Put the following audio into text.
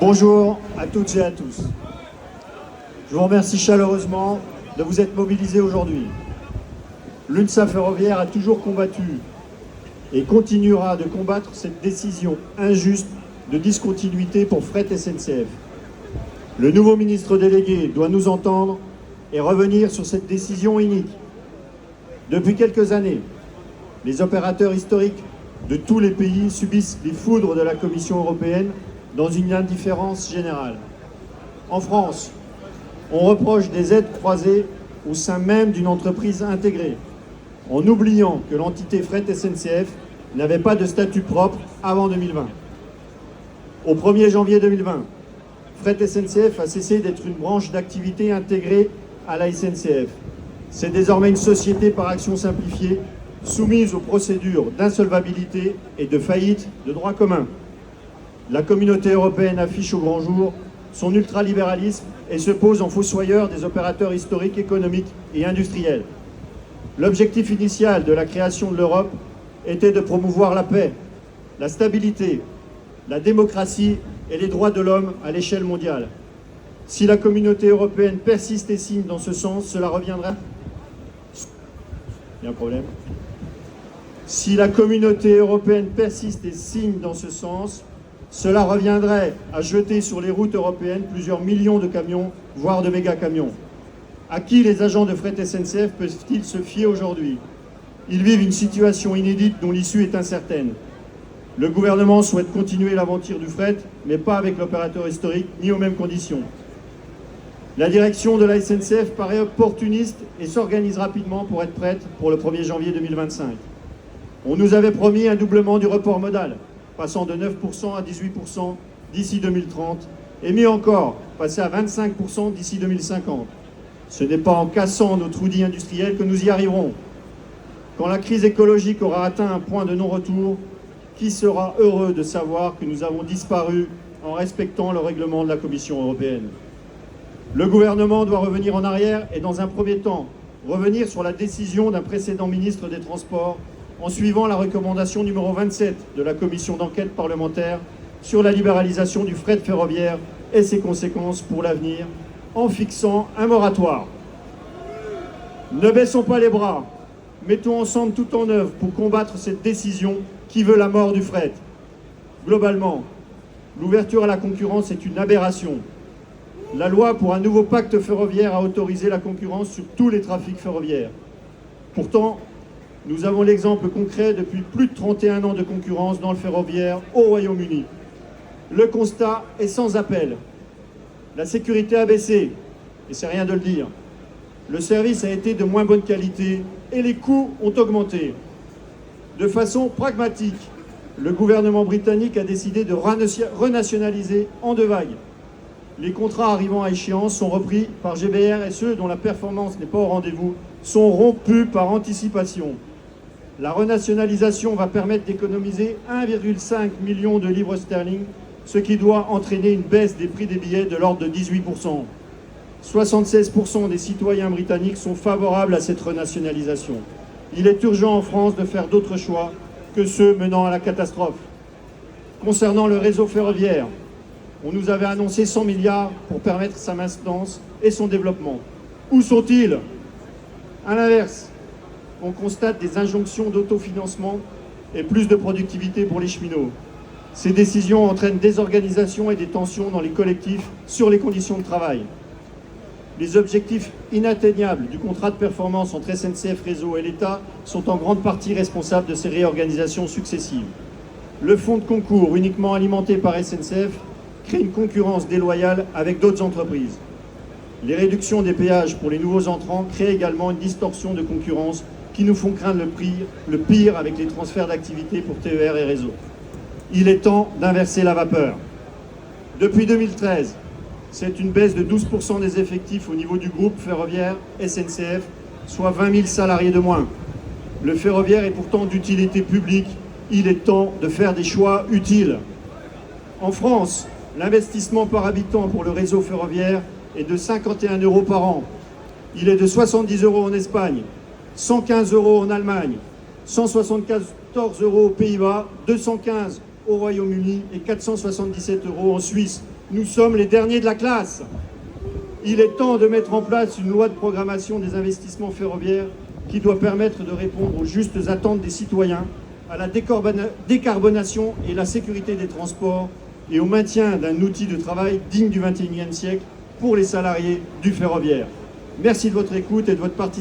Bonjour à toutes et à tous. Je vous remercie chaleureusement de vous être mobilisés aujourd'hui. L'UNSA Ferroviaire a toujours combattu et continuera de combattre cette décision injuste de discontinuité pour Fret SNCF. Le nouveau ministre délégué doit nous entendre et revenir sur cette décision inique. Depuis quelques années, les opérateurs historiques de tous les pays subissent les foudres de la Commission européenne dans une indifférence générale. En France, on reproche des aides croisées au sein même d'une entreprise intégrée, en oubliant que l'entité Fret SNCF n'avait pas de statut propre avant 2020. Au 1er janvier 2020, Fret SNCF a cessé d'être une branche d'activité intégrée à la SNCF. C'est désormais une société par action simplifiée, soumise aux procédures d'insolvabilité et de faillite de droit commun. La communauté européenne affiche au grand jour son ultralibéralisme et se pose en fossoyeur des opérateurs historiques, économiques et industriels. L'objectif initial de la création de l'Europe était de promouvoir la paix, la stabilité, la démocratie et les droits de l'homme à l'échelle mondiale. Si la communauté européenne persiste et signe dans ce sens, cela reviendra... Il y a un problème. Si la communauté européenne persiste et signe dans ce sens, cela reviendrait à jeter sur les routes européennes plusieurs millions de camions, voire de méga-camions. À qui les agents de Fret SNCF peuvent-ils se fier aujourd'hui? Ils vivent une situation inédite dont l'issue est incertaine. Le gouvernement souhaite continuer l'aventure du fret, mais pas avec l'opérateur historique, ni aux mêmes conditions. La direction de la SNCF paraît opportuniste et s'organise rapidement pour être prête pour le 1er janvier 2025. On nous avait promis un doublement du report modal, passant de 9% à 18% d'ici 2030, et mieux encore, passer à 25% d'ici 2050. Ce n'est pas en cassant notre outil industriel que nous y arriverons. Quand la crise écologique aura atteint un point de non-retour, qui sera heureux de savoir que nous avons disparu en respectant le règlement de la Commission européenne? Le gouvernement doit revenir en arrière et, dans un premier temps, revenir sur la décision d'un précédent ministre des Transports en suivant la recommandation numéro 27 de la commission d'enquête parlementaire sur la libéralisation du fret ferroviaire et ses conséquences pour l'avenir, en fixant un moratoire. Ne baissons pas les bras, mettons ensemble tout en œuvre pour combattre cette décision qui veut la mort du fret. Globalement, l'ouverture à la concurrence est une aberration. La loi pour un nouveau pacte ferroviaire a autorisé la concurrence sur tous les trafics ferroviaires. Pourtant, nous avons l'exemple concret depuis plus de 31 ans de concurrence dans le ferroviaire au Royaume-Uni. Le constat est sans appel. La sécurité a baissé, et c'est rien de le dire. Le service a été de moins bonne qualité et les coûts ont augmenté. De façon pragmatique, le gouvernement britannique a décidé de renationaliser en deux vagues. Les contrats arrivant à échéance sont repris par GBR et ceux dont la performance n'est pas au rendez-vous sont rompus par anticipation. La renationalisation va permettre d'économiser 1,5 million de livres sterling, ce qui doit entraîner une baisse des prix des billets de l'ordre de 18%. 76% des citoyens britanniques sont favorables à cette renationalisation. Il est urgent en France de faire d'autres choix que ceux menant à la catastrophe. Concernant le réseau ferroviaire, on nous avait annoncé 100 milliards pour permettre sa maintenance et son développement. Où sont-ils? À l'inverse, on constate des injonctions d'autofinancement et plus de productivité pour les cheminots. Ces décisions entraînent des organisations et des tensions dans les collectifs sur les conditions de travail. Les objectifs inatteignables du contrat de performance entre SNCF Réseau et l'État sont en grande partie responsables de ces réorganisations successives. Le fonds de concours, uniquement alimenté par SNCF, crée une concurrence déloyale avec d'autres entreprises. Les réductions des péages pour les nouveaux entrants créent également une distorsion de concurrence qui nous font craindre le pire avec les transferts d'activités pour TER et réseau. Il est temps d'inverser la vapeur. Depuis 2013, c'est une baisse de 12% des effectifs au niveau du groupe ferroviaire SNCF, soit 20 000 salariés de moins. Le ferroviaire est pourtant d'utilité publique. Il est temps de faire des choix utiles. En France, l'investissement par habitant pour le réseau ferroviaire est de 51 € par an. Il est de 70 € en Espagne, 115 € en Allemagne, 174 € aux Pays-Bas, 215 € au Royaume-Uni et 477 € en Suisse, Nous sommes les derniers de la classe. Il est temps de mettre en place une loi de programmation des investissements ferroviaires qui doit permettre de répondre aux justes attentes des citoyens, à la décarbonation et la sécurité des transports et au maintien d'un outil de travail digne du XXIe siècle pour les salariés du ferroviaire. Merci de votre écoute et de votre participation.